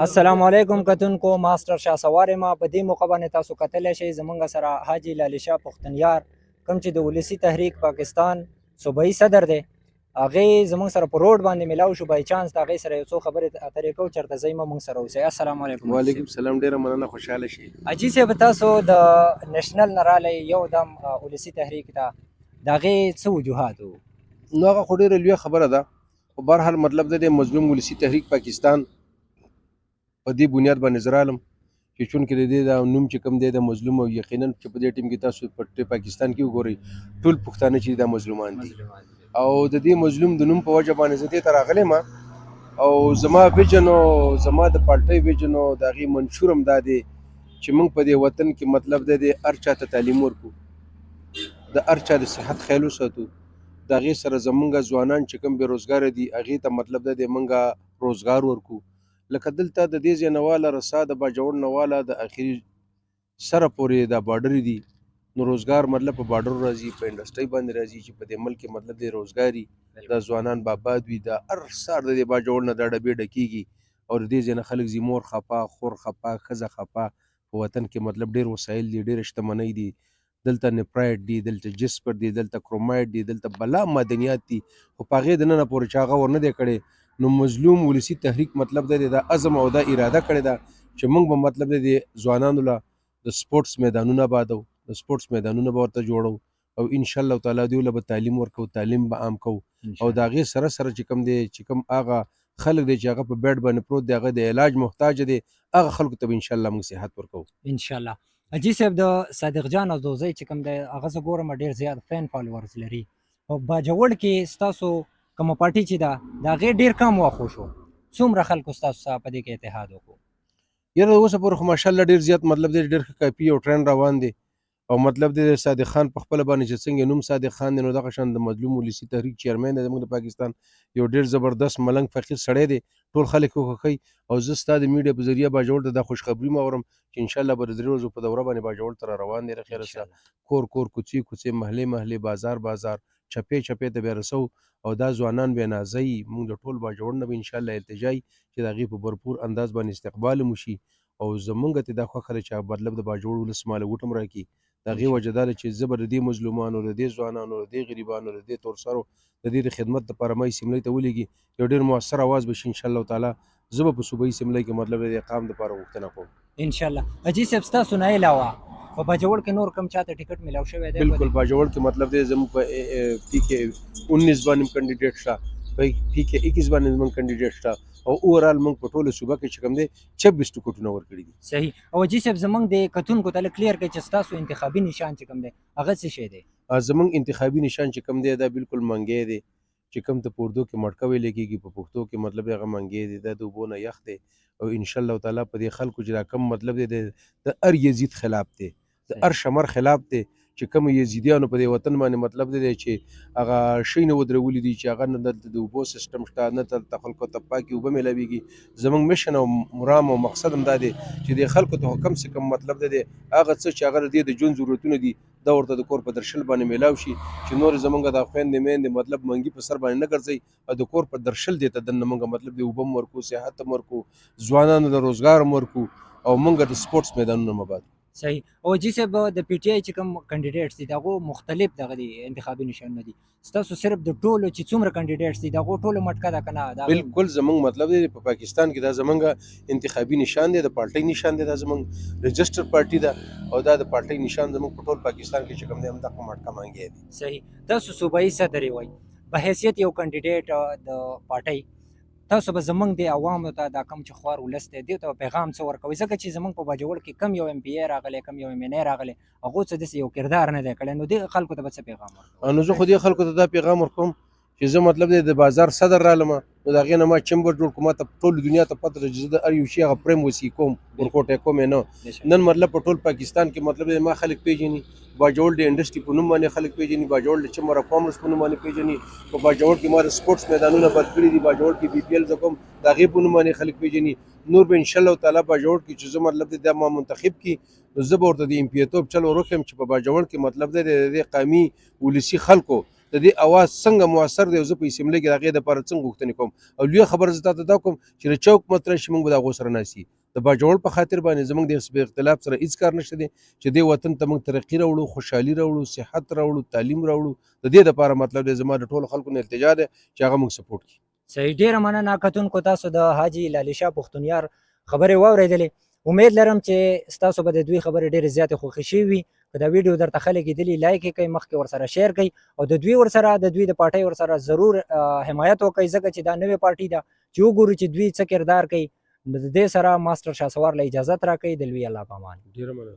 السلام علیکم کتونکو ماستر شاه سوار ما په دې موقع باندې تاسو کتلی شئ زمونږ سره حاجي لالی شاه پښتنیار کوم چې د ولسي تحریک پاکستان صوبایي صدر دی هغې زمونږ سره په روډ باندې میلاو شو بای چانس د هغې سره یو څو خبرې اترې کوو چېرته ځئ مونږ سره اوسئ السلام علیکم. وعلیکم السلام ډیره مننه خوشاله شئ. حاجي صاحب تاسو د نېشنل نه رالی یو دم ولسي تحریک ته د هغې څه وجوهات وو؟ نو هغه خو ډیره لویه خبره ده خو بهرحال مطلب د مظلوم ولسي تحریک پاکستان په دې بنیاد باندې زه رالم چې چونکې د دې دا نوم چې کوم دی د مظلوم او یقینا چې په دې ټیم کې تاسو په پاکستان کې وګورئ ټول پښتانه چې دا مظلومان دي او د دې مظلوم د نوم په وجه باندې زه دې ته راغلی یم او زما ویژن او زما د پارټۍ ویژن او د هغې منشور هم دا دی چې موږ په دې وطن کې مطلب د هر چا ته تعلیم ورکړو د هر چا د صحت خیال وساتو د هغې سره زمونږ ځوانان چې کوم بېروزګاره دي هغې ته مطلب د موږ روزګار ورکړو لکه دلته د دې ځای نه واله رسا د باجوړ نه واله د اخري سره پورې دا بارډر دي نو روزګار مطلب په بارډر راځي په انډسټرۍ باندې راځي چې په دې ملک کې مطلب د روزګاري د ځوانان به آباد وي د هر سهار د دې باجوړ نه دا ډبې ډکېږي او د دې ځای نه خلک ځي مور خفه خور خفه ښځه خفه په وطن کې مطلب ډېر وسایل دي ډېره شتمنۍ دي دلته نپرایډ دي دلته جسپر دي دلته کرومایډ دي دلته بلا معدنیات دي خو په هغې د ننه پورې چې هغه ور نه دی کړی نو مظلوم ولسي تحریک مطلب د عزم او د اراده کړې ده چې موږ به مطلب د ځوانانو له د سپورټس میدانونه آبادو د سپورټس میدانونه به ورته جوړو او ان شاء الله تعالی دوی له به تعلیم ورکو تعلیم به عام کوو او د هغې سره سره چې کوم دی چې کوم هغه خلک دی چې هغه په بیډ باندې پروت دی هغه د علاج محتاج دی هغه خلکو ته به ان شاء الله موږ صحت ورکوو ان شاء الله. حاجي صاحب د صادق جان ازوزی چې کوم دی هغه زه ګورم ډېر زیات فین فالوورز لري او باجوړ کې ستاسو کومه پارټي چې ده د هغې ډېر کم وخت وشو څومره خلکو ستاسو سره په دې کې اتحاد وکړو؟ یاره اوسه پورې خو ماشاءالله ډېر زیات مطلب دی ډېر ښه کاپي او ټرین روان دی او مطلب د صادق خان په خپله باندې چې څنګه نوم صادق خان دی نو دغه شان د مظلوم ولسي تحریک چیرمین دی زموږ د پاکستان یو ډېر زبردست ملنګ فقیر سړی دی ټول خلک وخښئ او زه ستا د میډیا په ذریعه باجوړ ته دا خوشخبري مورم چې انشاءالله به د 3 ورځو په دوره باندې باجوړ ته را روان دی له خیره سره کور کور کوڅې کوڅې محلې محلې بازار بازار چپې چپې ته بیا رسو او دا ځوانان بیا نازوي موږ د ټول باجوړ نه به انشاءالله التجا چې د هغې په بھرپور انداز باندې استقبال هم وشي او زمونږ ته دا خوښه ده چې مطلب د باجوړ ولس ماله ووټ هم راکړي د هغې وجه دا ده چې زه به د دې مظلومانو د دې ځوانانو د دې غریبانو د دې تورسرو د دې د خدمت دپاره ما اسمبلۍ ته ولیږي یو ډېر مؤثر اواز به شي انشاءالله تعالی زه به په صوبایي اسمبلۍ کې مطلب د اقام دپاره غوښتنه کوم انشاءالله. حاجي صاحب ستاسو نه علاوه په باجوړ کې نور کوم چاته ټیکټ میلاو شوی دی؟ بالکل باجوړ کې مطلب دی زموږ په پی کې 19 باندې کینډیډیټ شته په پی کې 21 باندې زموږ کینډیډیټ شته او اوورال موږ په ټوله صوبه کې چې کوم دی 26 ټکټونه ورکړي دي. صحیح. او حاجي صاحب زموږ د کتونکو ته کلیر کړئ چې ستاسو انتخابي نشان چې کوم دی هغه څه شی دی؟ زموږ انتخابي نشان چې کوم دی دا بالکل منګی دی چې کوم ته په اردو کې مټکه ویل کېږي په پښتو کې مطلب هغه منګی دی دا د اوبو نه یخ دی او ان شاء الله تعالی په دې خلکو چې دا کم مطلب دی د هر یزید خلاف دی د هر شمر خلاف دی چې کوم یزیدیانو په دې وطن باندې مطلب دی چې هغه شی نه ودرولي دي چې هغه نه دلته د اوبو سیسټم شته نه دلته خلکو ته پاکې اوبه میلاویږي زموږ میشن او مرام او مقصد هم دا دی چې د خلکو ته کم سے کم مطلب دی هغه څه چې هغه د دې د ژوند ضرورتونه دي دا ورته د کور په درشل باندې میلاو شي چې نور زمونږ د خویندې میندې مطلب منګي په سر باندې نه ګرځئ او د کور په درشل دی ته دننه مونږ مطلب د اوبه هم ورکو صحت هم ورکو ځوانانو د روزګار هم ورکو او مونږ د سپورټس میدانونه هم آباد. صحیح. او حاجي صاحب د پی ټی آی چې کوم کینډیډیټس دي د هغو مختلف دغه دي انتخابي نشانونه دي ستاسو صرف د ټولو چې څومره کینډیډیټس دي د هغو ټولو مټکه ده که نه؟ بالکل زمونږ مطلب دی په پاکستان کې دا زمونږ انتخابي نشان دی د پارټۍ نشان دی دا زمونږ رجسټر پارټي ده او دا د پارټۍ نشان زمونږ په ټول پاکستان کې چې کوم دی همدغه مټکه منګی دی. صحیح. تاسو صوبایي صدر یې وایي په حیثیت یو کینډیډیټ د پارټۍ تاسو به زمونږ د عوامو ته دا کم چې خوار ولس دی دې ته پیغام څه ورکوئ ځکه چې زمونږ په باجوړ کې کم یو ایم پی ای راغلی کم یو ایم این ای راغلی هغو څه داسې یو کردار نه دی کړی نو دې خلکو ته به څه پیغام ورکوئ؟ نو زه خو دې خلکو ته دا پیغام ورکوم چې زه مطلب دی د بازار صدر رالم نو د هغې نه ما چمبر جوړ کړو ما ته ټول دنیا ته پته ده چې زه د هر یو شي هغه پریم وسیع کوم ورکوټی کوم یې نه نن مطلب په ټول پاکستان کې مطلب دی ما خلک پیژني باجوړ د انډسټري په نوم باندې خلک پیژني باجوړ د چمبر اف کامرس په نوم باندې پیژني په باجوړ کې ما د سپورټس میدانونه بند کړي دي باجوړ کې بي پي ایل زه کوم د هغې په نوم باندې خلک پیژني نور به انشاءالله تعالی باجوړ کې چې زه مطلب دی دا ما منتخب کړي نو زه به ورته د ایم پي ای توب چل ور وښیم چې په باجوړ کې مطلب دی د قومي ولسي خلکو د دې اواز څنګه موثر دی او زه په اسمبلی کې د هغې دپاره څنګه غوښتنې کوم او لویه خبره زه تا ته دا کوم چې د چوک مطرح شي موږ به د هغو سره ناست یو د باجوړ په خاطر باندې زموږ د حزب اختلاف سره هېڅ کار نشته دی چې دې وطن ته موږ ترقي راوړو خوشحالي راوړو صحت راوړو تعلیم راوړو د دې دپاره مطلب دی زما د ټولو خلکو نه التجا ده چې هغه موږ سپورټ کړي صحیح ډیره مننه کتونکو تاسو د حاجي لالی شاه پښتونیار خبرې واورېدلې امید لرم چې ستاسو به د دوی خبرې ډېرې زیاتې خوښې شوي وي که دا ویډیو درته خلک لیدلي لایک یې کوئ مخکې ورسره شیر کوئ او د دوی ورسره د دوی د پارټۍ ورسره ضرور حمایت وکړئ ځکه چې دا نوې پارټي ده چې وګورو چې دوی څه کردار کوي د دې سره ماسټر شاه سوار له اجازت راکوي د لوی الله په امان ډېره مننه